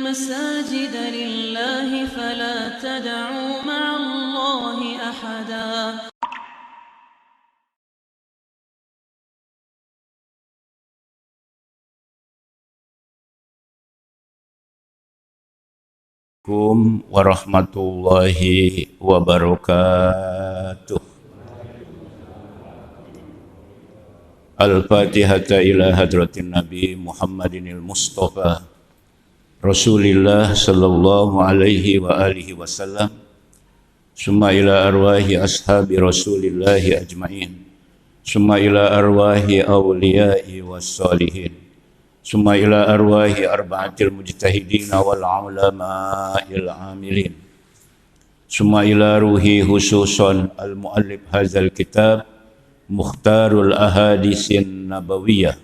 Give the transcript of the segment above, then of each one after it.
المساجد لله فلا تدعوا مع الله أحدا. Assalamualaikum warahmatullahi wabarakatuh. Al-Fatihata ila hadratin Nabi Muhammadinil Mustafa Rasulillah sallallahu alaihi wa alihi wasallam. Summa ila arwahi ashabi Rasulillahi ajma'in. Summa ila arwahi awliyai wassalihin. Summa ila arwahi arba'atil mujtahidin wal ulama'il amilin. Summa ila ruhi khususan al-muallif hadzal kitab Mukhtarul Ahadisin Nabawiyah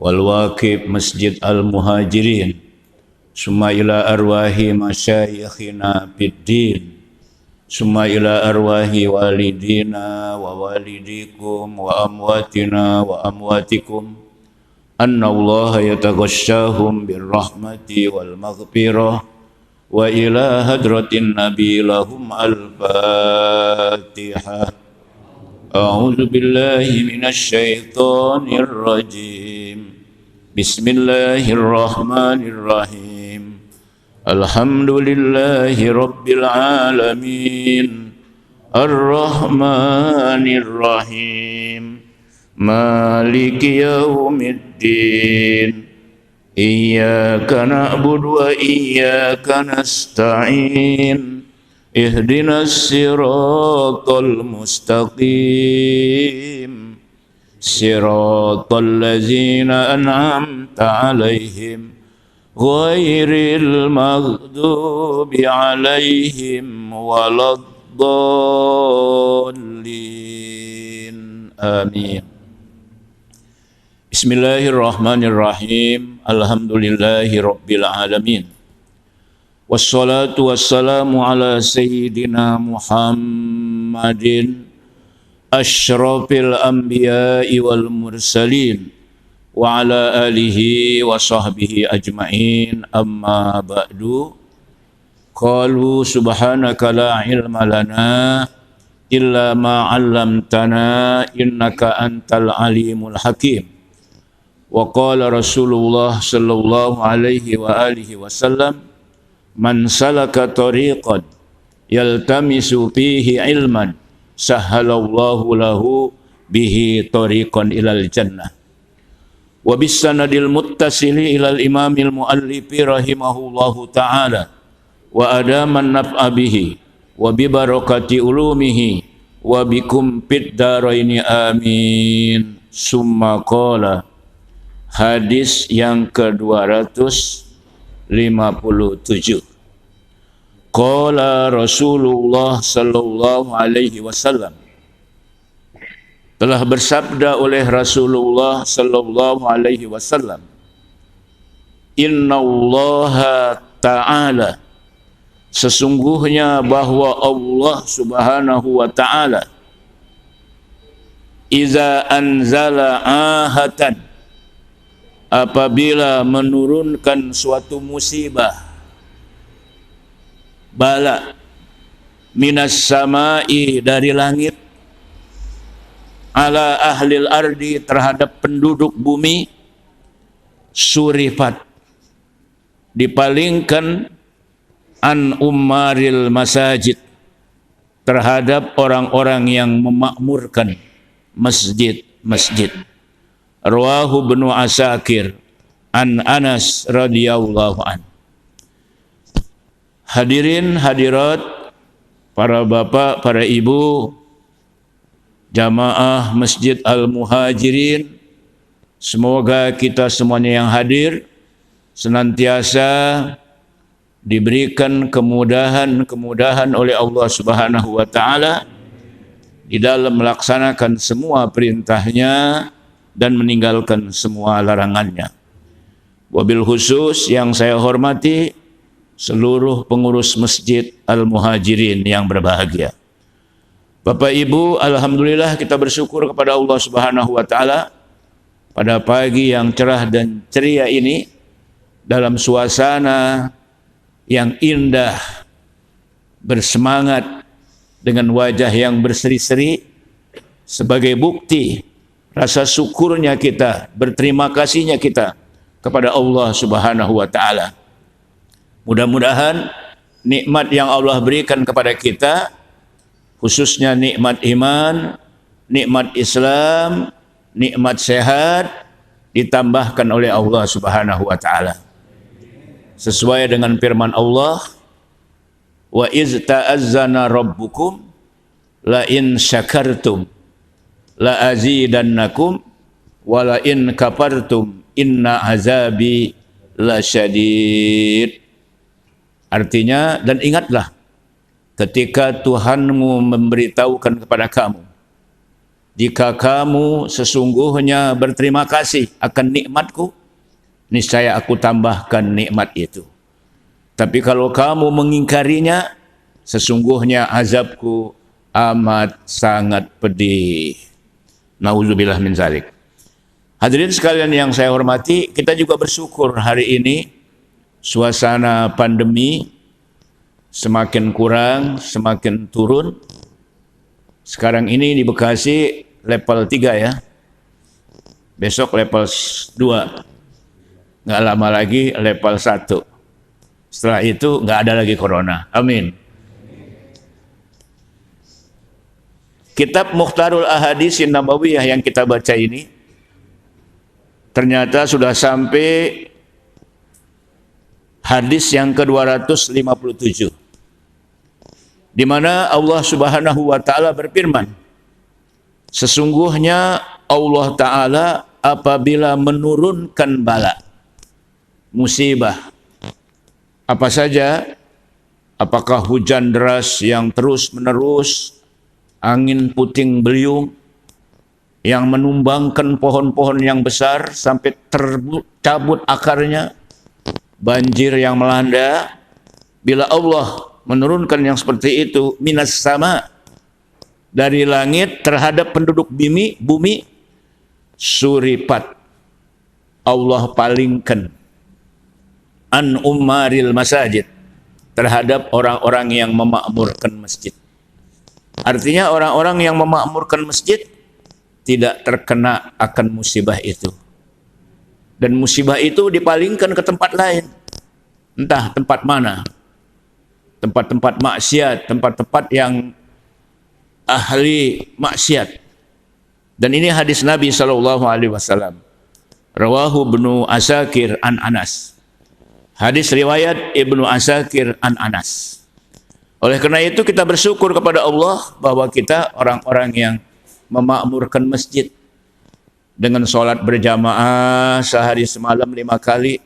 wal waqib Masjid Al-Muhajirin. Summa ila arwahi masyayikhina fid din. Summa ila arwahi walidina wa walidikum wa amwatina wa amwatikum. Anna Allah yataghashshahum birrahmati wal maghfirah wa ila hadratin nabi lahum al-fatihah. A'udzu billahi minasy syaithanir rajim. Bismillahirrahmanirrahim. Alhamdulillahi rabbil alamin. Ar-Rahmanir Rahim. Maliki yaumiddin. Iyyaka na'budu wa iyyaka nasta'in. Ihdinas siratal mustaqim. Siratal ladzina an'amta 'alaihim ghairil maghdubi 'alaihim waladdallin. Amin. Bismillahirrahmanirrahim. Alhamdulillahi rabbil alamin. Wassalatu wassalamu ala sayyidina Muhammadin asyrafil anbiya'i wal mursalin wa ala alihi wa sahbihi ajma'in. Amma ba'du. Qalu subhanaka la ilma lana illa ma 'allamtana innaka antal alimul hakim. Wa qala Rasulullah sallallahu alaihi wa alihi wasallam, man salaka tariqan yaltamisu fihi ilman sahhalallahu lahu bihi tariqan ilal jannah. Wa bis sanadil muttasili ilal imamil muallifi rahimahullahu ta'ala wa adaman naf'a bihi wa bi barakati ulumihi wa bikum fid daraini amin. Summa qala. Hadis yang ke-257. Qala Rasulullah sallallahu alaihi wasallam. Telah bersabda oleh Rasulullah sallallahu alaihi wasallam, Innallaha ta'ala, sesungguhnya bahwa Allah subhanahu wa ta'ala, iza anzala ahatan, apabila menurunkan suatu musibah, bala, minas samai, dari langit, ala ahlil ardi, terhadap penduduk bumi, surifat, dipalingkan, an ummaril masajid, terhadap orang-orang yang memakmurkan masjid-masjid. Rawahu Ibnu Asakir an Anas radhiyallahu an. Hadirin hadirat, para bapak, para ibu, jamaah Masjid Al-Muhajirin, semoga kita semuanya yang hadir senantiasa diberikan kemudahan oleh Allah Subhanahu wa taala di dalam melaksanakan semua perintahnya dan meninggalkan semua larangannya. Wabil khusus yang saya hormati seluruh pengurus Masjid Al-Muhajirin yang berbahagia. Bapak Ibu, alhamdulillah kita bersyukur kepada Allah Subhanahu wa taala pada pagi yang cerah dan ceria ini dalam suasana yang indah, bersemangat dengan wajah yang berseri-seri sebagai bukti rasa syukurnya kita, berterima kasihnya kita kepada Allah Subhanahu wa taala. Mudah-mudahan nikmat yang Allah berikan kepada kita, khususnya nikmat iman, nikmat Islam, nikmat sehat, ditambahkan oleh Allah Subhanahu wa taala. Sesuai dengan firman Allah, wa iz ta'azzana rabbukum la in syakartum la azidannakum wa la in kafartum inna azabi lasyadid. Artinya, dan ingatlah ketika Tuhanmu memberitahukan kepada kamu, jika kamu sesungguhnya berterima kasih akan nikmatku, niscaya aku tambahkan nikmat itu. Tapi kalau kamu mengingkarinya, sesungguhnya azabku amat sangat pedih. Nauzubillah min zalik. Hadirin sekalian yang saya hormati, kita juga bersyukur hari ini suasana pandemi semakin kurang, semakin turun. Sekarang ini di Bekasi level 3 ya. Besok level 2. Nggak lama lagi level 1. Setelah itu nggak ada lagi corona. Amin. Kitab Mukhtarul Ahaditsin Nabawiyah yang kita baca ini ternyata sudah sampai hadis yang ke-257. Di mana Allah Subhanahu wa taala berfirman, sesungguhnya Allah taala apabila menurunkan bala, musibah, apa saja, apakah hujan deras yang terus-menerus, angin puting beliung yang menumbangkan pohon-pohon yang besar sampai tercabut akarnya, banjir yang melanda, bila Allah menurunkan yang seperti itu minas sama, dari langit terhadap penduduk bumi, suripat, Allah palingkan an ummaril masajid, terhadap orang-orang yang memakmurkan masjid. Artinya orang-orang yang memakmurkan masjid tidak terkena akan musibah itu. Dan musibah itu dipalingkan ke tempat lain. Entah tempat mana. Tempat-tempat maksiat, tempat-tempat yang ahli maksiat. Dan ini hadis Nabi SAW. Rawahu Ibnu Asakir an Anas. Hadis riwayat Ibnu Asakir an Anas. Oleh karena itu kita bersyukur kepada Allah bahwa kita orang-orang yang memakmurkan masjid dengan sholat berjamaah sehari semalam 5 kali,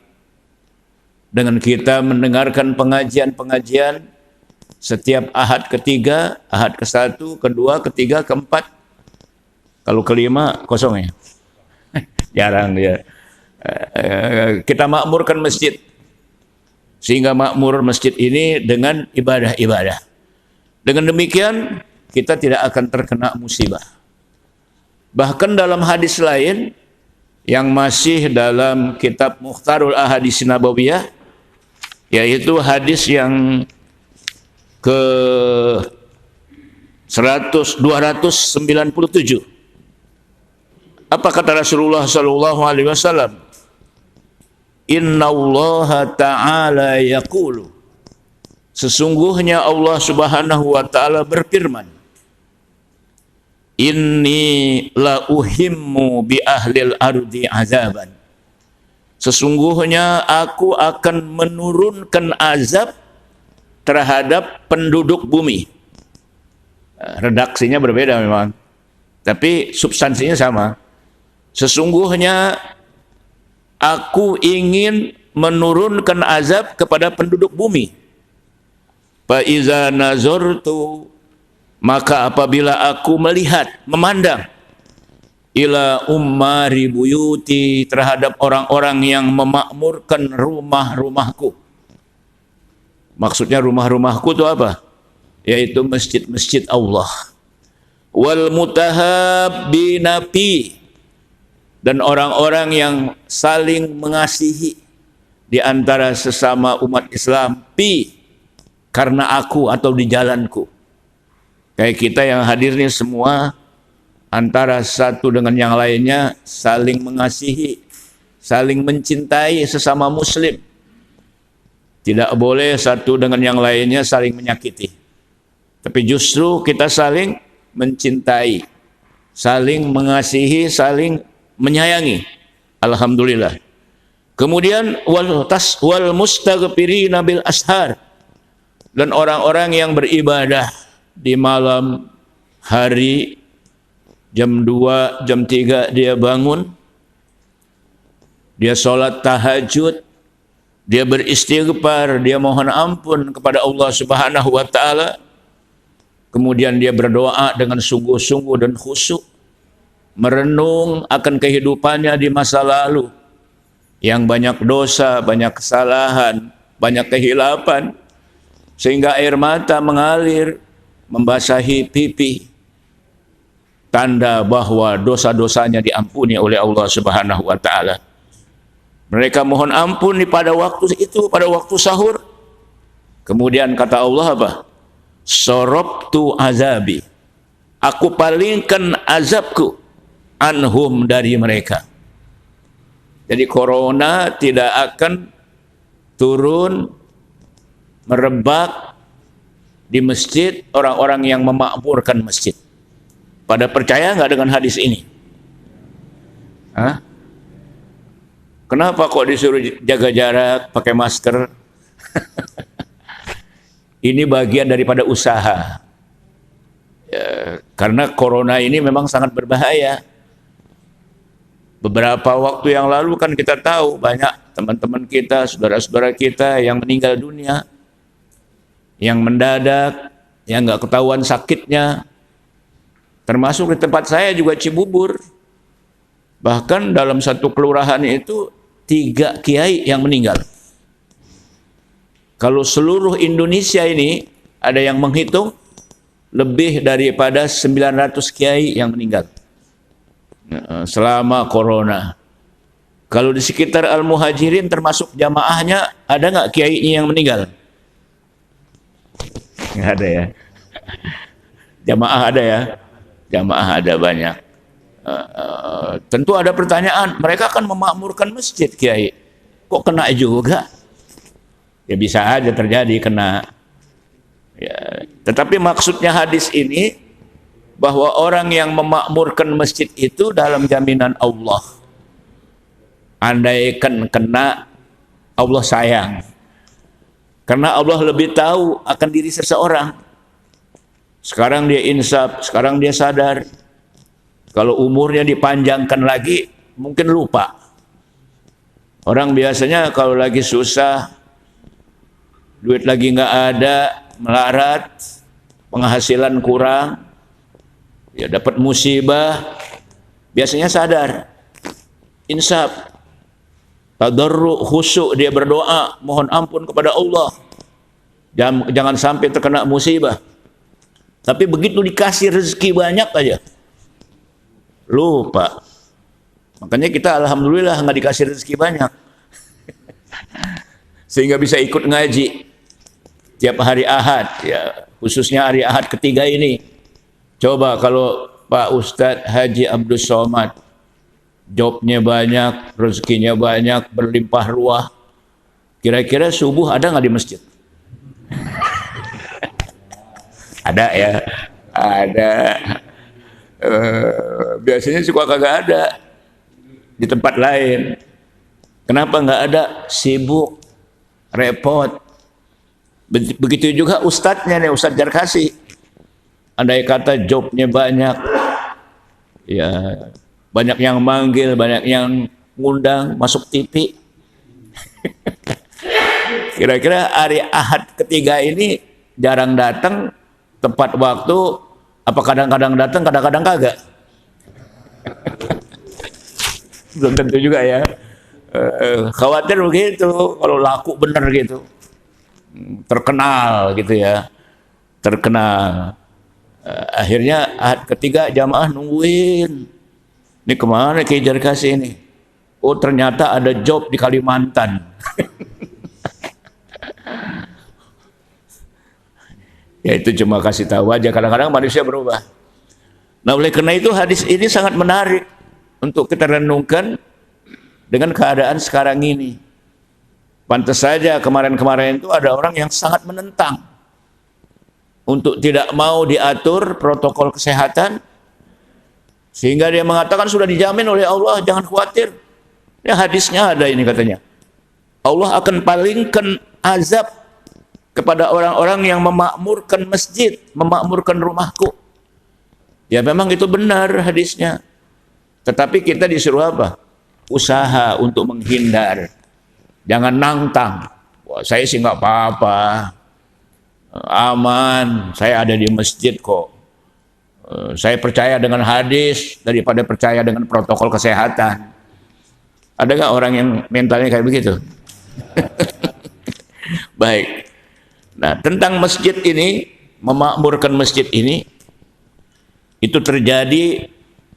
dengan kita mendengarkan pengajian-pengajian setiap ahad ketiga, ahad ke-1, kedua, ketiga, keempat. Kalau kelima kosong ya. Jarang dia. Kita makmurkan masjid. Sehingga makmur masjid ini dengan ibadah-ibadah. Dengan demikian kita tidak akan terkena musibah. Bahkan dalam hadis lain yang masih dalam kitab Mukhtarul Ahaditsin Nabawiyah, yaitu hadis yang ke 297. Apa kata Rasulullah sallallahu alaihi wasallam? Innallaha ta'ala yaqulu, sesungguhnya Allah Subhanahu wa taala berfirman, inni la uhimmu bi ahlil ardi azaban, sesungguhnya aku akan menurunkan azab terhadap penduduk bumi. Redaksinya berbeda memang, tapi substansinya sama. Sesungguhnya aku ingin menurunkan azab kepada penduduk bumi. Fa iza nazartu, maka apabila aku melihat, memandang, ila ummari buyuti, terhadap orang-orang yang memakmurkan rumah-rumahku. Maksudnya rumah-rumahku itu apa? Yaitu masjid-masjid Allah. Wal mutahabbina fi, dan orang-orang yang saling mengasihi, di antara sesama umat Islam, pi, karena aku atau di jalanku. Kayak kita yang hadir ini semua, antara satu dengan yang lainnya saling mengasihi, saling mencintai sesama muslim. Tidak boleh satu dengan yang lainnya saling menyakiti. Tapi justru kita saling mencintai, saling mengasihi, saling menyayangi. Alhamdulillah. Kemudian wal mustaghfirina bil ashar, dan orang-orang yang beribadah di malam hari, jam 2, jam 3 dia bangun, dia sholat tahajud, dia beristighfar, dia mohon ampun kepada Allah Subhanahu wa taala. Kemudian dia berdoa dengan sungguh-sungguh dan khusyuk, merenung akan kehidupannya di masa lalu yang banyak dosa, banyak kesalahan, banyak kehilapan, sehingga air mata mengalir membasahi pipi, tanda bahwa dosa-dosanya diampuni oleh Allah Subhanahu wa taala. Mereka mohon ampun pada waktu itu, pada waktu sahur. Kemudian kata Allah apa? Sorobtu azabi, aku palingkan azabku anhum, dari mereka. Jadi corona tidak akan turun merebak di masjid orang-orang yang memakmurkan masjid. Pada percaya nggak dengan hadis ini? Hah? Kenapa kok disuruh jaga jarak, pakai masker? Ini bagian daripada usaha. Ya, karena corona ini memang sangat berbahaya. Beberapa waktu yang lalu kan kita tahu banyak teman-teman kita, saudara-saudara kita yang meninggal dunia, yang mendadak, yang nggak ketahuan sakitnya. Termasuk di tempat saya juga Cibubur. Bahkan dalam satu kelurahan itu 3 kiai yang meninggal. Kalau seluruh Indonesia ini ada yang menghitung lebih daripada 900 kiai yang meninggal selama corona. Kalau di sekitar Al-Muhajirin termasuk jamaahnya, ada nggak kiainya yang meninggal? Nggak ada ya. Jamaah ada ya. Jamaah ada banyak. Tentu ada pertanyaan, mereka kan memakmurkan masjid, kiai, kok kena juga? Ya bisa aja terjadi kena. Ya, tetapi maksudnya hadis ini bahwa orang yang memakmurkan masjid itu dalam jaminan Allah. Andaikan kena, Allah sayang. Karena Allah lebih tahu akan diri seseorang. Sekarang dia insaf, sekarang dia sadar. Kalau umurnya dipanjangkan lagi, mungkin lupa. Orang biasanya kalau lagi susah, duit lagi nggak ada, melarat, penghasilan kurang, ya dapat musibah, biasanya sadar, insaf, tadarru, khusyuk, dia berdoa, mohon ampun kepada Allah. Jangan sampai terkena musibah. Tapi begitu dikasih rezeki banyak aja, lupa. Makanya kita alhamdulillah nggak dikasih rezeki banyak. Sehingga bisa ikut ngaji tiap hari Ahad, ya khususnya hari Ahad ketiga ini. Coba kalau Pak Ustadz Haji Abdul Somad, jobnya banyak, rezekinya banyak, berlimpah ruah, kira-kira subuh ada nggak di masjid? Ada ya, ada. Biasanya suka kagak ada di tempat lain. Kenapa nggak ada? Sibuk, repot. Begitu juga ustadznya nih, Ustadz Jarkasi. Andai kata jobnya banyak, ya banyak yang manggil, banyak yang ngundang masuk TV. Kira-kira hari Ahad ketiga ini jarang datang, tepat waktu, apa kadang-kadang datang, kadang-kadang kagak? Belum tentu juga ya. Khawatir begitu kalau laku bener gitu, terkenal gitu ya, terkenal. Akhirnya Ahad ketiga jamaah nungguin, ini kemana Kiai Jarkasi ini? Oh ternyata ada job di Kalimantan. Ya itu cuma kasih tahu aja, kadang-kadang manusia berubah. Nah oleh karena itu hadis ini sangat menarik untuk kita renungkan dengan keadaan sekarang ini. Pantas saja kemarin-kemarin itu ada orang yang sangat menentang untuk tidak mau diatur protokol kesehatan, sehingga dia mengatakan sudah dijamin oleh Allah, jangan khawatir. Ya hadisnya ada ini katanya. Allah akan palingkan azab kepada orang-orang yang memakmurkan masjid, memakmurkan rumahku. Ya memang itu benar hadisnya. Tetapi kita disuruh apa? Usaha untuk menghindar. Jangan nantang. Wah, saya sih nggak apa-apa. Aman, saya ada di masjid kok. Saya percaya dengan hadis daripada percaya dengan protokol kesehatan. Ada nggak orang yang mentalnya kayak begitu? Baik. Nah, tentang masjid ini, memakmurkan masjid ini, itu terjadi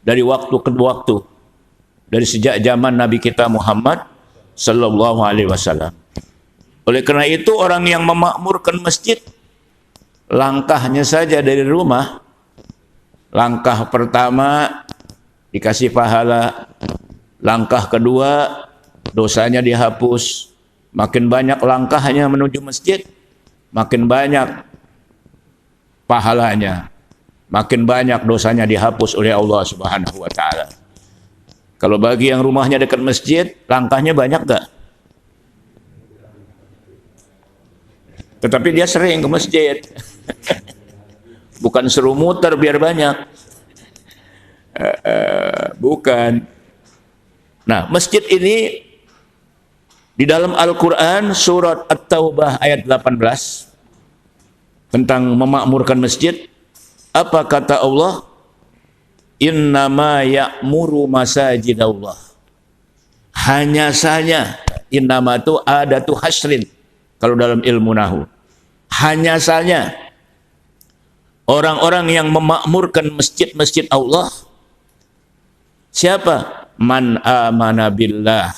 dari waktu ke waktu. Dari sejak zaman Nabi kita Muhammad sallallahu alaihi wasallam. Oleh karena itu orang yang memakmurkan masjid, langkahnya saja dari rumah, langkah pertama dikasih pahala, langkah kedua dosanya dihapus. Makin banyak langkahnya menuju masjid, makin banyak pahalanya, makin banyak dosanya dihapus oleh Allah Subhanahu wa taala. Kalau bagi yang rumahnya dekat masjid, langkahnya banyak enggak? Tetapi dia sering ke masjid. Bukan suruh muter biar banyak. Bukan. Nah, masjid ini di dalam Al-Quran surat At-Taubah ayat 18 tentang memakmurkan masjid, apa kata Allah? Innama ya'muru masajidallah. Hanya saja, innama itu adatu hasrin kalau dalam ilmu nahu. Hanya saja orang-orang yang memakmurkan masjid-masjid Allah, siapa? Man amana billah.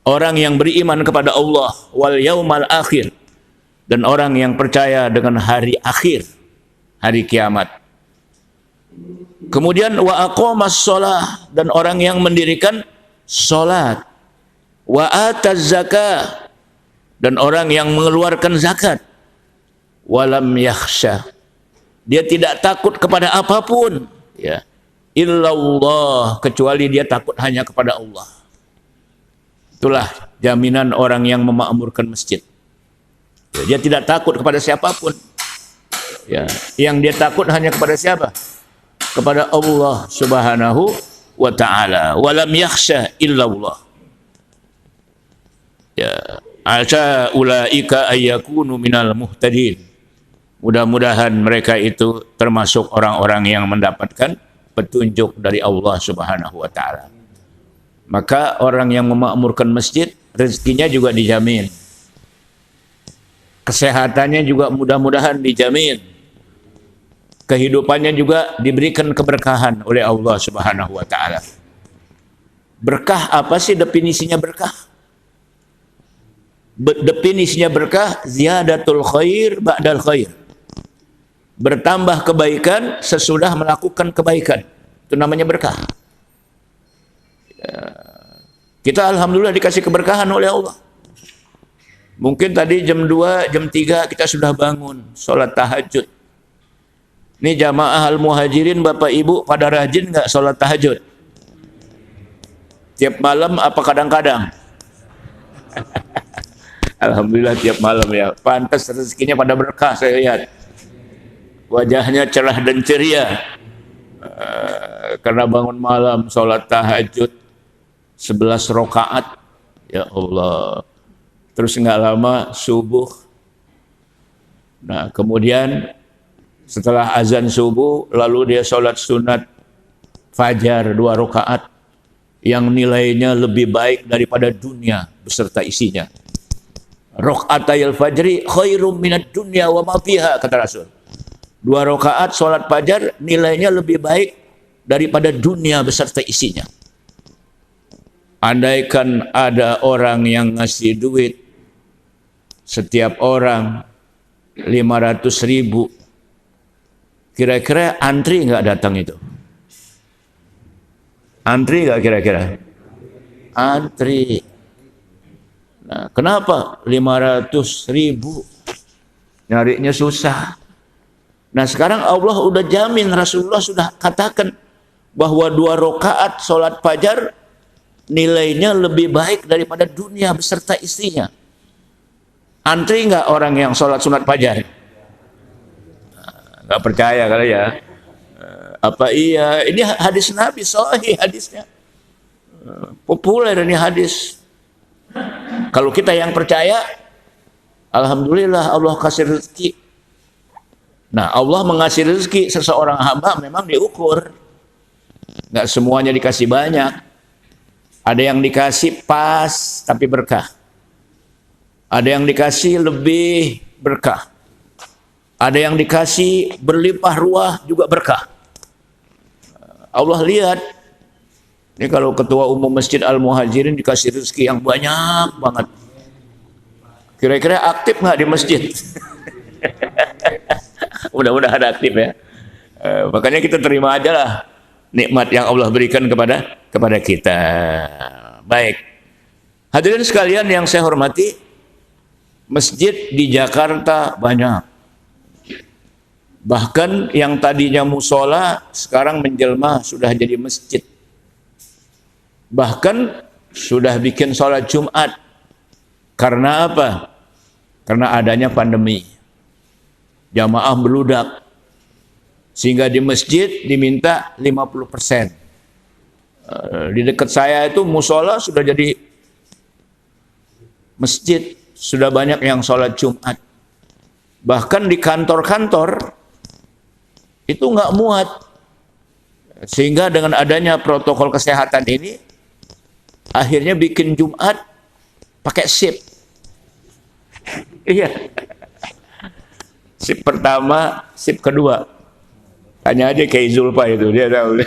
Orang yang beriman kepada Allah wal yaumal akhir, dan orang yang percaya dengan hari akhir, hari kiamat. Kemudian wa aqamas shalah, dan orang yang mendirikan salat. Wa ataz zakah, dan orang yang mengeluarkan zakat. Walam yakhsha, dia tidak takut kepada apapun, ya. Illallah, kecuali dia takut hanya kepada Allah. Itulah jaminan orang yang memakmurkan masjid. Ya, dia tidak takut kepada siapapun. Ya, yang dia takut hanya kepada siapa? Kepada Allah Subhanahu wa taala. Walam yakhsha illallah. Ya, asa ulaika ayyakunu minal muhtadin. Mudah-mudahan mereka itu termasuk orang-orang yang mendapatkan petunjuk dari Allah Subhanahu wa taala. Maka orang yang memakmurkan masjid, rezekinya juga dijamin. Kesehatannya juga mudah-mudahan dijamin. Kehidupannya juga diberikan keberkahan oleh Allah Subhanahu wa taala. Berkah apa sih definisinya berkah? Definisinya berkah, ziyadatul khair ba'dal khair. Bertambah kebaikan sesudah melakukan kebaikan. Itu namanya berkah. Kita alhamdulillah dikasih keberkahan oleh Allah. Mungkin tadi jam 2, jam 3 kita sudah bangun sholat tahajud. Ini jamaah al-muhajirin Bapak Ibu pada rajin nggak sholat tahajud? Tiap malam apa kadang-kadang? Alhamdulillah tiap malam ya. Pantas rezekinya pada berkah saya lihat. Wajahnya cerah dan ceria. Karena bangun malam sholat tahajud 11 rakaat, ya Allah. Terus nggak lama subuh. Nah kemudian setelah azan subuh lalu dia sholat sunat fajar 2 rakaat yang nilainya lebih baik daripada dunia beserta isinya. Rakaatayil fajri khairum minad dunya wa ma fiha, kata Rasul. 2 rakaat sholat fajar nilainya lebih baik daripada dunia beserta isinya. andaikan ada orang yang ngasih duit setiap orang 500.000, kira-kira antri nggak datang itu? Antri nggak kira-kira? Antri. Nah, kenapa 500.000? Nyarinya susah. Nah, sekarang Allah udah jamin, Rasulullah sudah katakan bahwa 2 rakaat sholat fajar nilainya lebih baik daripada dunia beserta isinya. Antri nggak orang yang sholat sunat fajar? Nggak percaya kali ya? Apa iya? Ini hadis Nabi, sahih hadisnya. Populer ini hadis. Kalau kita yang percaya, alhamdulillah Allah kasih rezeki. Nah, Allah mengasih rezeki seseorang hamba memang diukur. Nggak semuanya dikasih banyak. Ada yang dikasih pas tapi berkah. Ada yang dikasih lebih berkah. Ada yang dikasih berlimpah ruah juga berkah. Allah lihat. Ini kalau ketua umum Masjid Al-Muhajirin dikasih rezeki yang banyak banget. Kira-kira aktif nggak di masjid? Mudah-mudahan aktif ya. Makanya kita terima aja lah nikmat yang Allah berikan kepada kita. Baik. Hadirin sekalian yang saya hormati, masjid di Jakarta banyak. Bahkan yang tadinya musola sekarang menjelma sudah jadi masjid. Bahkan sudah bikin sholat Jumat. Karena apa? Karena adanya pandemi. Jamaah beludak. Sehingga di masjid diminta 50%. Di dekat saya itu musola sudah jadi masjid. Sudah banyak yang sholat Jumat. Bahkan di kantor-kantor itu nggak muat. Sehingga dengan adanya protokol kesehatan ini, akhirnya bikin Jumat pakai shift. Iya. Shift pertama, shift kedua. Tanya aja kayak Zulfa itu, dia tahu.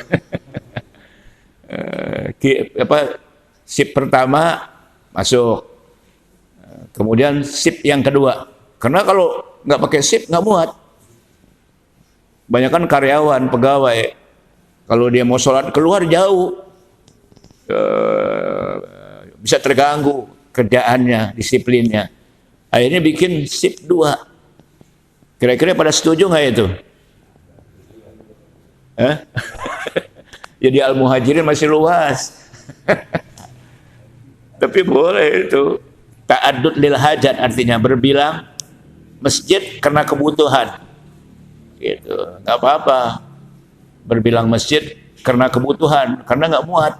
Shift pertama masuk. Kemudian shift yang kedua. Karena kalau nggak pakai shift nggak muat. Banyak kan karyawan, pegawai. Kalau dia mau sholat keluar jauh, bisa terganggu kerjaannya, disiplinnya. Akhirnya bikin shift 2. Kira-kira pada setuju nggak itu? Jadi Al-Muhajirin masih luas. Tapi boleh itu. Ta'addud lil hajat, artinya berbilang masjid karena kebutuhan. Gitu. Nggak apa-apa. Berbilang masjid karena kebutuhan, karena nggak muat.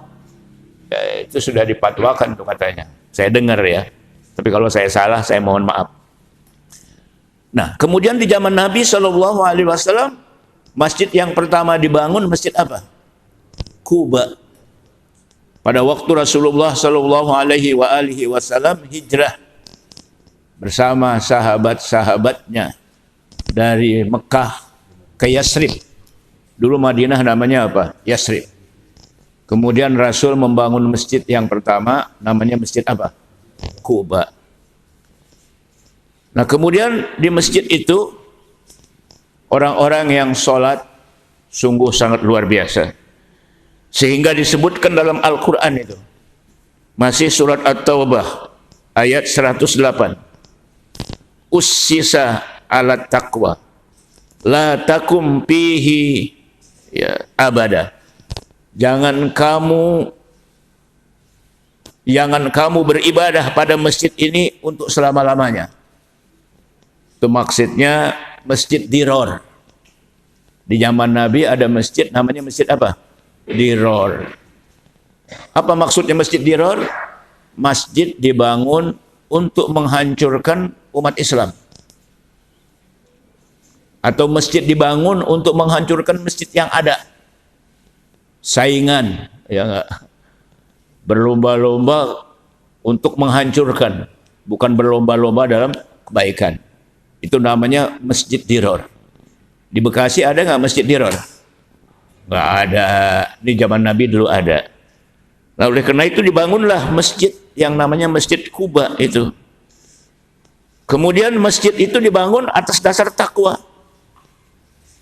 Ya, itu sudah dipatwakan tuh katanya. Saya dengar ya. Tapi kalau saya salah, saya mohon maaf. Nah, kemudian di zaman Nabi SAW, masjid yang pertama dibangun masjid apa? Kuba. Pada waktu Rasulullah SAW hijrah bersama sahabat-sahabatnya dari Mekah ke Yasrib. Dulu Madinah namanya apa? Yasrib. Kemudian Rasul membangun masjid yang pertama, namanya masjid apa? Kuba. Nah, kemudian di masjid itu orang-orang yang sholat sungguh sangat luar biasa. Sehingga disebutkan dalam Al-Quran itu. Masih surat At-Taubah ayat 108. Ussisa ala taqwa la takum fihi ya abada. Jangan kamu beribadah pada masjid ini untuk selama-lamanya. Itu maksudnya masjid Diror. Di zaman Nabi ada masjid namanya masjid apa? Diror. Apa maksudnya masjid Diror? Masjid dibangun untuk menghancurkan umat Islam. Atau masjid dibangun untuk menghancurkan masjid yang ada. Saingan, ya enggak? Berlomba-lomba untuk menghancurkan, bukan berlomba-lomba dalam kebaikan. Itu namanya masjid Diror. Di Bekasi ada nggak masjid Diror? Nggak ada. Di zaman Nabi dulu ada. Nah, oleh karena itu dibangunlah masjid yang namanya Masjid Quba itu. Kemudian masjid itu dibangun atas dasar takwa.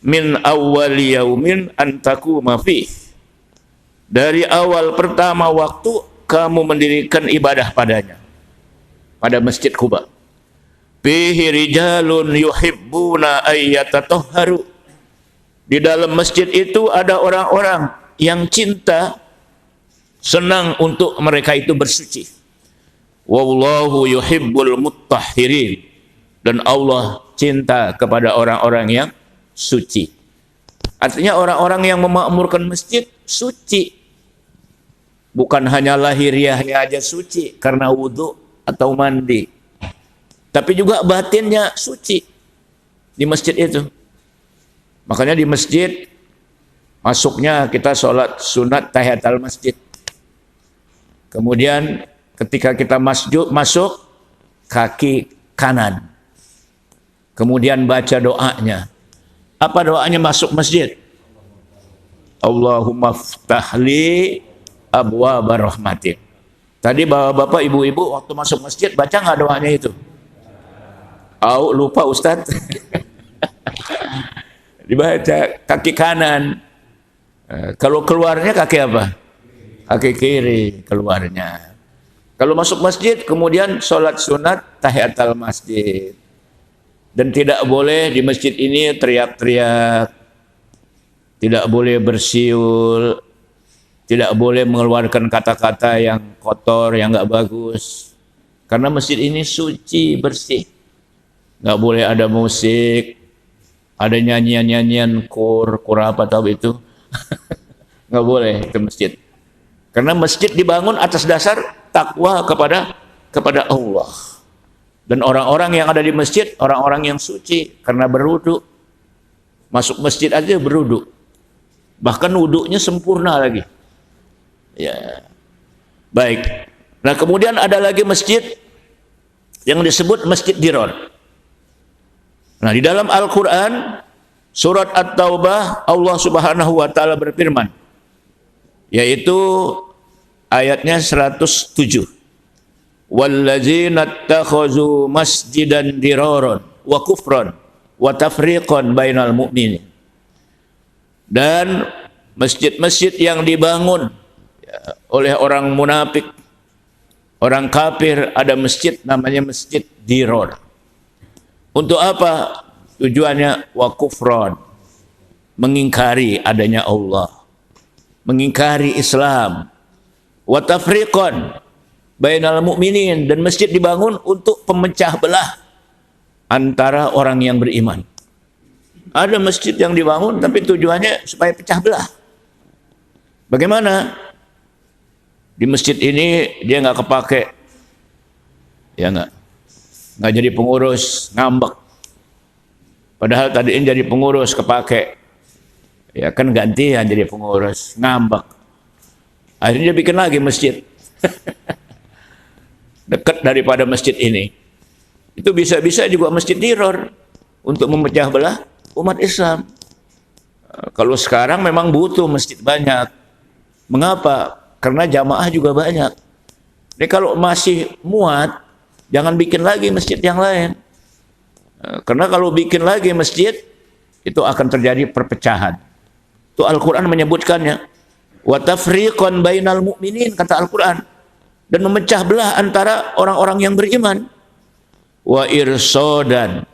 Min awwali yaumin an taquma fi. Dari awal pertama waktu kamu mendirikan ibadah padanya. Pada Masjid Quba. Fihi rijalun yuhibbuna ayyatatahharu. Di dalam masjid itu ada orang-orang yang cinta, senang untuk mereka itu bersuci. Wallahu yuhibbul muttahhirin. Dan Allah cinta kepada orang-orang yang suci. Artinya orang-orang yang memakmurkan masjid suci. Bukan hanya lahiriahnya aja suci karena wudhu atau mandi, tapi juga batinnya suci di masjid itu. Makanya di masjid masuknya kita sholat sunat tahiyatul masjid. Kemudian ketika kita masuk kaki kanan. Kemudian baca doanya. Apa doanya masuk masjid? Allahumma ftahli abwaaba rahmatik. Tadi bapak-bapak, ibu-ibu waktu masuk masjid baca nggak doanya itu? Lupa Ustadz. Dibaca kaki kanan. Kalau keluarnya kaki apa? Kaki kiri keluarnya. Kalau masuk masjid kemudian sholat sunat tahiyatul masjid. Dan tidak boleh di masjid ini teriak-teriak, tidak boleh bersiul, tidak boleh mengeluarkan kata-kata yang kotor, yang nggak bagus. Karena masjid ini suci, bersih. Nggak boleh ada musik, ada nyanyian-nyanyian kur apa tahu itu. Nggak boleh ke masjid. Karena masjid dibangun atas dasar takwa kepada Allah. Dan orang-orang yang ada di masjid, orang-orang yang suci karena berwudu. Masuk masjid aja berwudu. Bahkan wudunya sempurna lagi. Ya. Baik. Nah, kemudian ada lagi masjid yang disebut Masjid Dirar. Nah, di dalam Al-Qur'an surat At-Taubah Allah Subhanahu wa taala berfirman, yaitu ayatnya 107. Wallazina attakhazu masjidan diraran wa kufran wa tafriqan bainal mu'minin. Dan masjid-masjid yang dibangun oleh orang munafik, orang kafir, ada masjid namanya Masjid Dirar. Untuk apa? Tujuannya wa kufran, mengingkari adanya Allah, mengingkari Islam, wa tafriqan bainal mu'minin, dan masjid dibangun untuk pemecah belah antara orang yang beriman. Ada masjid yang dibangun tapi tujuannya supaya pecah belah. Bagaimana? Di masjid ini dia nggak kepake, ya nggak jadi pengurus, ngambek. Padahal tadinya jadi pengurus kepake, ya kan gantian jadi pengurus, ngambek. Akhirnya dia bikin lagi masjid. Dekat daripada masjid ini. Itu bisa-bisa juga Masjid Dirar untuk memecah belah umat Islam. Kalau sekarang memang butuh masjid banyak. Mengapa? Karena jamaah juga banyak. Jadi kalau masih muat, jangan bikin lagi masjid yang lain. Karena kalau bikin lagi masjid, itu akan terjadi perpecahan. Itu Al-Quran menyebutkannya. Wa tafriqan bainal mu'minin, kata Al-Quran. Dan memecah belah antara orang-orang yang beriman. Wa irsadan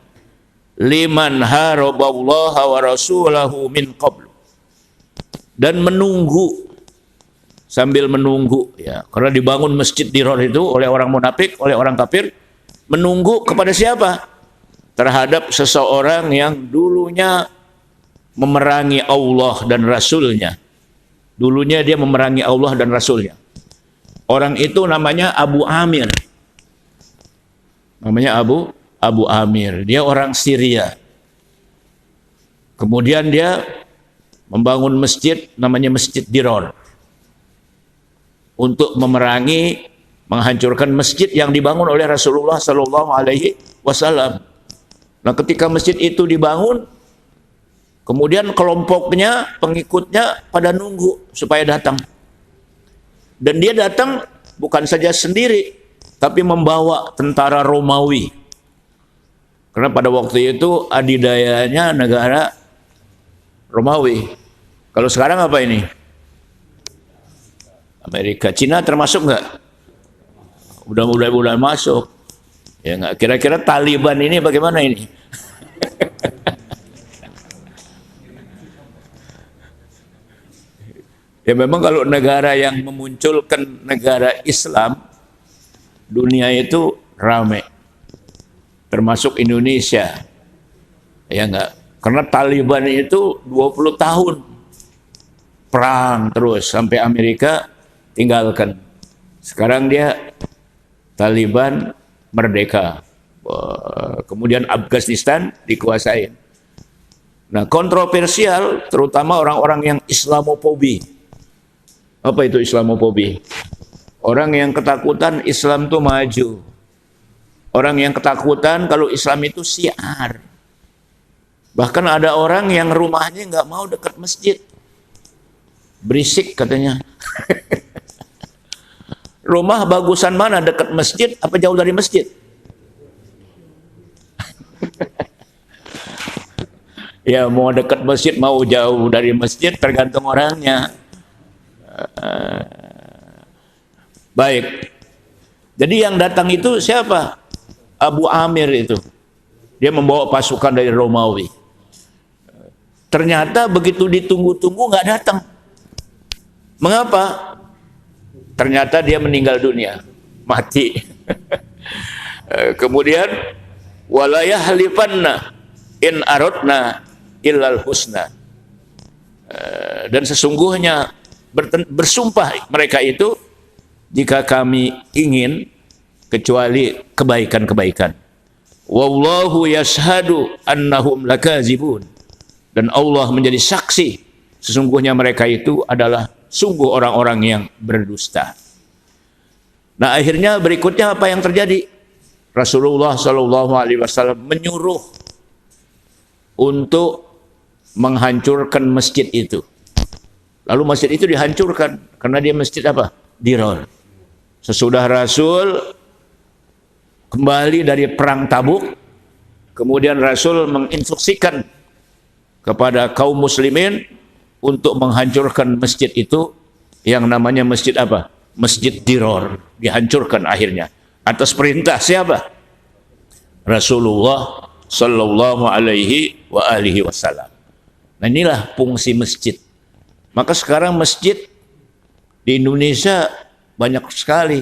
liman haraballaha wa rasulahu min qablu. Dan menunggu, sambil menunggu, ya, karena dibangun Masjid Dirar itu oleh orang munafik, oleh orang kafir, menunggu kepada siapa? Terhadap seseorang yang dulunya memerangi Allah dan Rasulnya. Dulunya dia memerangi Allah dan Rasulnya. Orang itu namanya Abu Amir. Namanya Abu Amir. Dia orang Syria. Kemudian dia membangun masjid namanya Masjid Dirar. Untuk memerangi, menghancurkan masjid yang dibangun oleh Rasulullah Sallallahu Alaihi Wasallam. Nah, ketika masjid itu dibangun, kemudian kelompoknya, pengikutnya pada nunggu supaya datang. Dan dia datang bukan saja sendiri, tapi membawa tentara Romawi. Karena pada waktu itu adidayanya negara Romawi. Kalau sekarang apa ini? Amerika, Cina termasuk nggak? Udah mulai masuk. Ya nggak. Kira-kira Taliban ini bagaimana ini? Ya memang kalau negara yang memunculkan negara Islam, dunia itu ramai. Termasuk Indonesia. Ya enggak? Karena Taliban itu 20 tahun perang terus sampai Amerika tinggalkan. Sekarang dia Taliban merdeka. Kemudian Afghanistan dikuasai. Nah, kontroversial terutama orang-orang yang Islamofobi. Apa itu Islamofobi? Orang yang ketakutan Islam itu maju. Orang yang ketakutan kalau Islam itu syiar. Bahkan ada orang yang rumahnya nggak mau dekat masjid. Berisik katanya. Rumah bagusan mana, dekat masjid apa jauh dari masjid? Ya mau dekat masjid mau jauh dari masjid tergantung orangnya. Baik. Jadi yang datang itu siapa? Abu Amir itu. Dia membawa pasukan dari Romawi. Ternyata begitu ditunggu-tunggu nggak datang. Mengapa? Ternyata dia meninggal dunia, mati. Kemudian wala yahlifanna in aradna illal husna. Dan sesungguhnya bersumpah mereka itu jika kami ingin kecuali kebaikan-kebaikan. Wallahu yashhadu annahum lakazibun. Dan Allah menjadi saksi sesungguhnya mereka itu adalah sungguh orang-orang yang berdusta. Nah, akhirnya berikutnya apa yang terjadi? Rasulullah SAW menyuruh untuk menghancurkan masjid itu. Lalu masjid itu dihancurkan karena dia masjid apa? Diror. Sesudah Rasul kembali dari perang Tabuk, kemudian Rasul menginstruksikan kepada kaum muslimin untuk menghancurkan masjid itu yang namanya masjid apa? Masjid Diror. Dihancurkan akhirnya. Atas perintah siapa? Rasulullah sallallahu alaihi wa alihi wasallam. Nah, inilah fungsi masjid. Maka sekarang masjid di Indonesia banyak sekali.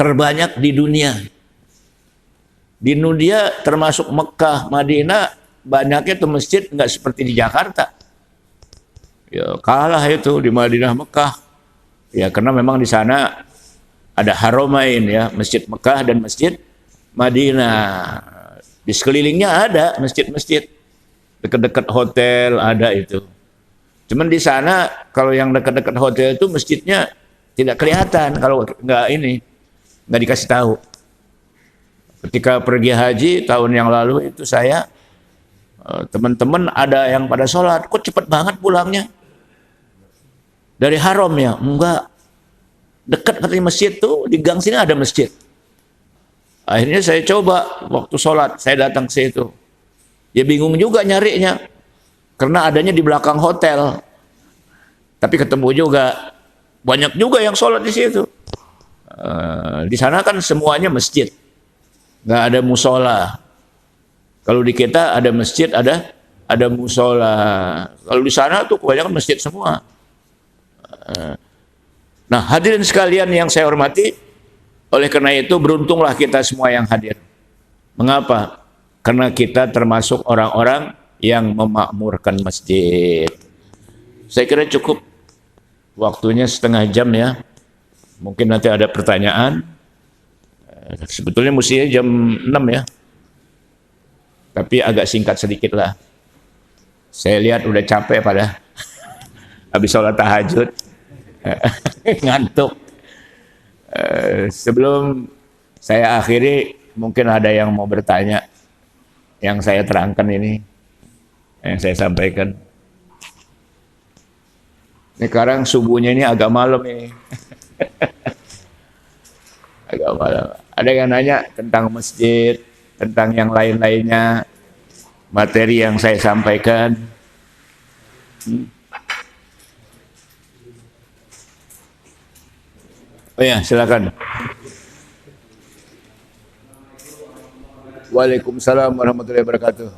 Terbanyak di dunia. Di dunia termasuk Mekah, Madinah, banyaknya itu masjid nggak seperti di Jakarta. Ya, kalah itu di Madinah, Mekah. Ya, karena memang di sana ada Haramain ya, Masjid Mekah dan Masjid Madinah. Di sekelilingnya ada masjid-masjid. Dekat-dekat hotel ada itu. Cuman di sana kalau yang dekat-dekat hotel itu masjidnya tidak kelihatan kalau nggak dikasih tahu. Ketika pergi haji tahun yang lalu itu saya teman-teman ada yang pada sholat, kok cepet banget pulangnya dari haram ya? Enggak, dekat katanya masjid tuh, di gang sini ada masjid. Akhirnya saya coba waktu sholat saya datang ke situ, ya bingung juga nyarinya karena adanya di belakang hotel, tapi ketemu juga banyak juga yang sholat di situ. Di sana kan semuanya masjid, nggak ada musola. Kalau di kita ada masjid, ada musola. Kalau di sana tuh kebanyakan masjid semua. Nah, hadirin sekalian yang saya hormati, oleh karena itu beruntunglah kita semua yang hadir. Mengapa? Karena kita termasuk orang-orang yang memakmurkan masjid. Saya kira cukup waktunya setengah jam ya. Mungkin nanti ada pertanyaan. Sebetulnya mestinya jam 6 ya. Tapi agak singkat sedikit lah. Saya lihat udah capek pada habis sholat tahajud. Ngantuk. Sebelum saya akhiri, mungkin ada yang mau bertanya yang saya terangkan ini, yang saya sampaikan. Ini sekarang subuhnya ini agak malam ini. Agama. Ada yang nanya tentang masjid, tentang yang lain-lainnya, materi yang saya sampaikan. Oh ya, silakan. Waalaikumsalam warahmatullahi wabarakatuh.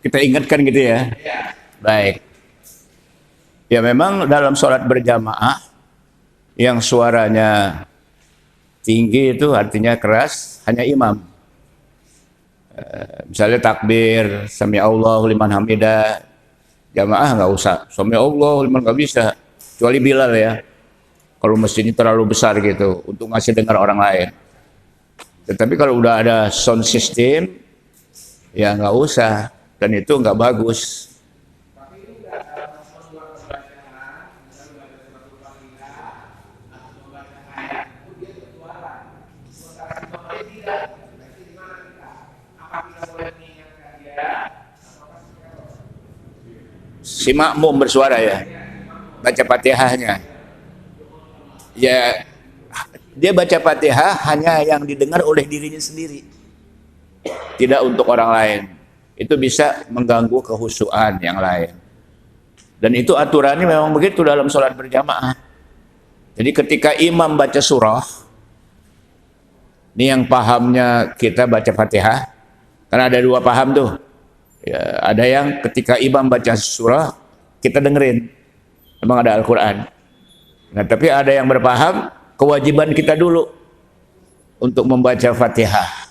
Kita ingatkan gitu ya. Baik. Ya memang dalam sholat berjamaah yang suaranya tinggi itu artinya keras hanya imam. Misalnya takbir, sami Allahu liman hamidah, jamaah nggak usah. Sami Allahu liman nggak bisa, kecuali Bilal ya. Kalau masjidnya terlalu besar gitu untuk ngasih dengar orang lain. Tetapi kalau udah ada sound system, ya nggak usah. Dan itu nggak bagus. Si makmum bersuara ya, baca Fatihahnya. Ya, dia baca Fatihah hanya yang didengar oleh dirinya sendiri, tidak untuk orang lain. Itu bisa mengganggu khusyuan yang lain. Dan itu aturannya memang begitu dalam sholat berjamaah. Jadi ketika imam baca surah, ini yang pahamnya kita baca Fatihah, karena ada dua paham tuh. Ya, ada yang ketika imam baca surah, kita dengerin. Memang ada Al-Quran. Nah, tapi ada yang berpaham, kewajiban kita dulu untuk membaca Fatihah.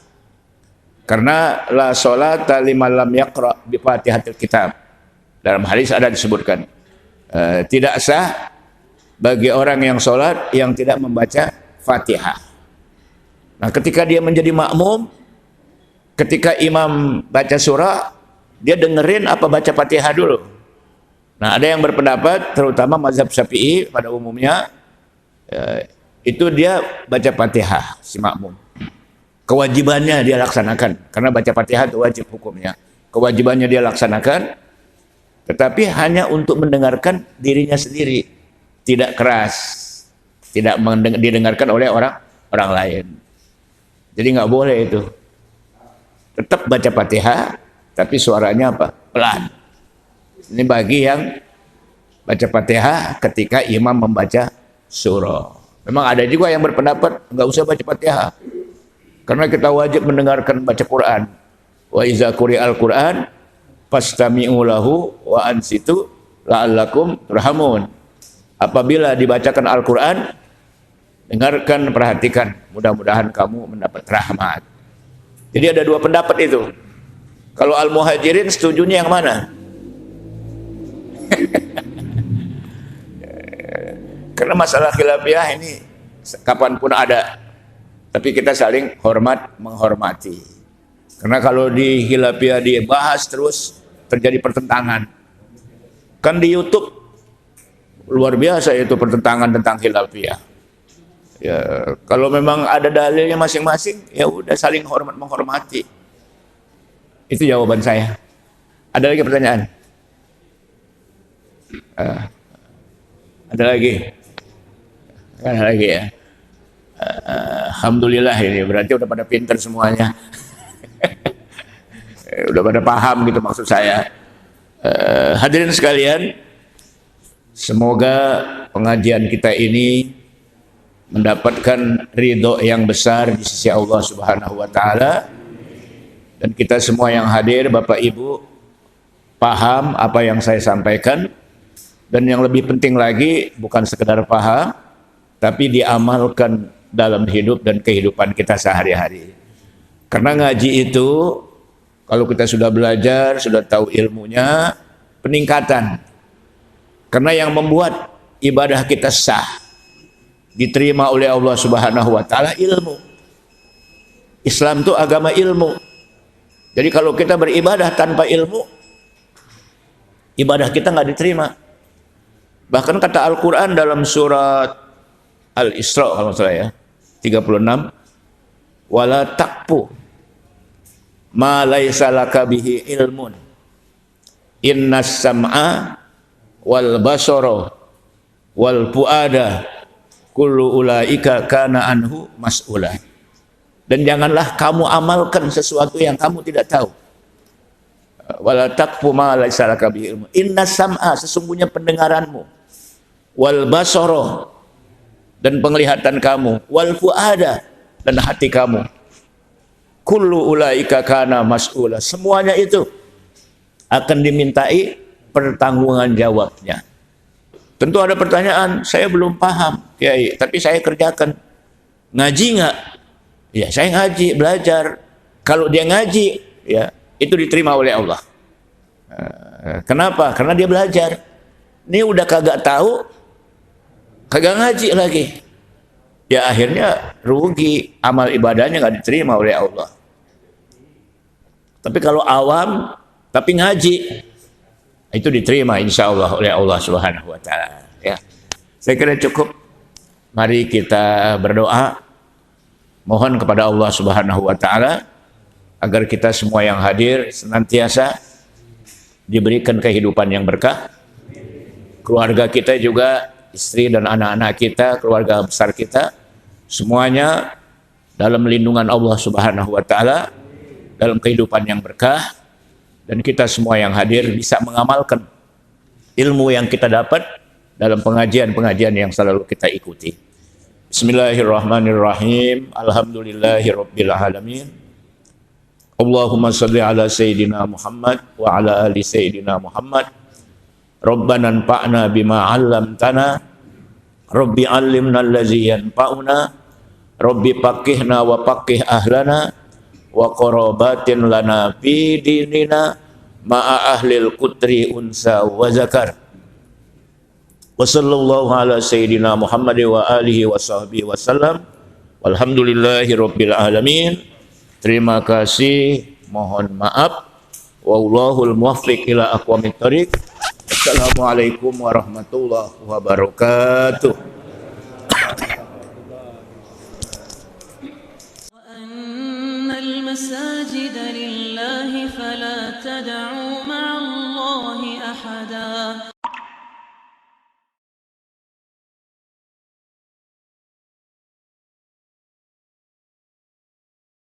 Karena la sholata liman lam yaqra bi Fatihatil Kitab. Dalam hadis ada disebutkan tidak sah bagi orang yang sholat yang tidak membaca Fatihah. Nah, ketika dia menjadi makmum, ketika imam baca surah, dia dengerin apa baca Fatihah dulu. Nah, ada yang berpendapat, terutama mazhab Syafi'i pada umumnya, itu dia baca Fatihah si makmum. Kewajibannya dia laksanakan, karena baca Fatihah itu wajib hukumnya. Kewajibannya dia laksanakan, tetapi hanya untuk mendengarkan dirinya sendiri, tidak keras, tidak didengarkan oleh orang lain. Jadi nggak boleh itu. Tetap baca Fatihah, tapi suaranya apa? Pelan. Ini bagi yang baca Fatihah ketika imam membaca surah. Memang ada juga yang berpendapat nggak usah baca Fatihah. Karena kita wajib mendengarkan baca Quran. Wa iza quri'al Quran fastami'u lahu wa ansitu la'allakum turhamun. Apabila dibacakan Al-Quran, dengarkan, perhatikan. Mudah-mudahan kamu mendapat rahmat. Jadi ada dua pendapat itu. Kalau Al-Muhajirin setujunya yang mana? Karena masalah khilafiyah ini kapanpun ada. Tapi kita saling menghormati. Karena kalau di khilafiyah dibahas terus terjadi pertentangan. Kan di YouTube luar biasa itu pertentangan tentang khilafiyah. Ya, kalau memang ada dalilnya masing-masing, ya udah saling menghormati. Itu jawaban saya. Ada lagi pertanyaan? Ada lagi? Ada lagi ya? Alhamdulillah ini berarti udah pada pinter semuanya. Udah pada paham gitu maksud saya. Hadirin sekalian, semoga pengajian kita ini mendapatkan ridho yang besar di sisi Allah Subhanahu wa taala, dan kita semua yang hadir, Bapak Ibu, paham apa yang saya sampaikan, dan yang lebih penting lagi bukan sekedar paham tapi diamalkan dalam hidup dan kehidupan kita sehari-hari. Karena ngaji itu Kalau kita sudah belajar, sudah tahu ilmunya, peningkatan. Karena yang membuat ibadah kita sah, diterima oleh Allah Subhanahu wa taala, ilmu. Islam itu agama ilmu. Jadi kalau kita beribadah tanpa ilmu, ibadah kita nggak diterima. Bahkan kata Al-Quran dalam surat Al-Isra kalau salah ya, 36, wala taqfu ma laisa laka bihi ilmun innas sam'a wal basara wal fuada kullu ulaika kana anhu mas'ula. Dan janganlah kamu amalkan sesuatu yang kamu tidak tahu. Wala taqfu ma laisa laka bihi ilmun innas sam'a, sesungguhnya pendengaranmu, wal basara, dan penglihatan kamu, wal fuada, dan hati kamu, kullu ulaika kana mas'ula, semuanya itu akan dimintai pertanggungan jawabnya. Tentu ada pertanyaan, saya belum paham Kiai, tapi saya kerjakan. Ngaji nggak? Ya, saya ngaji, belajar. Kalau dia ngaji, ya itu diterima oleh Allah. Kenapa? Karena dia belajar. Ini udah kagak tahu, kagak ngaji lagi. Ya akhirnya rugi, amal ibadahnya nggak diterima oleh Allah. Tapi kalau awam tapi ngaji, itu diterima insya Allah oleh Allah Subhanahu wa taala. Ya. Saya kira cukup. Mari kita berdoa, mohon kepada Allah Subhanahu wa taala agar kita semua yang hadir senantiasa diberikan kehidupan yang berkah. Keluarga kita juga, istri dan anak-anak kita, keluarga besar kita, semuanya dalam lindungan Allah Subhanahu wa taala, dalam kehidupan yang berkah, dan kita semua yang hadir bisa mengamalkan ilmu yang kita dapat dalam pengajian-pengajian yang selalu kita ikuti. Bismillahirrahmanirrahim. Alhamdulillahirabbil alamin. Allahumma shalli ala sayyidina Muhammad wa ala ali sayyidina Muhammad. Rabbana anfa'na bima 'allamtana. Rabbi 'allimna allazi yanfa'una. Rabbi faqihna wa faqih ahlana wa qarabatin lana fi dinina ma'a ahlil qutri unsa wa zakar. Wa sallallahu ala sayyidina Muhammad wa alihi wa sahbihi wa sallam. Walhamdulillahi rabbil alamin. Terima kasih, mohon maaf. Wallahul muwaffiq ila aqwamit thoriq. Assalamualaikum warahmatullahi wabarakatuh. وأن المساجد لله فلا تدعوا مع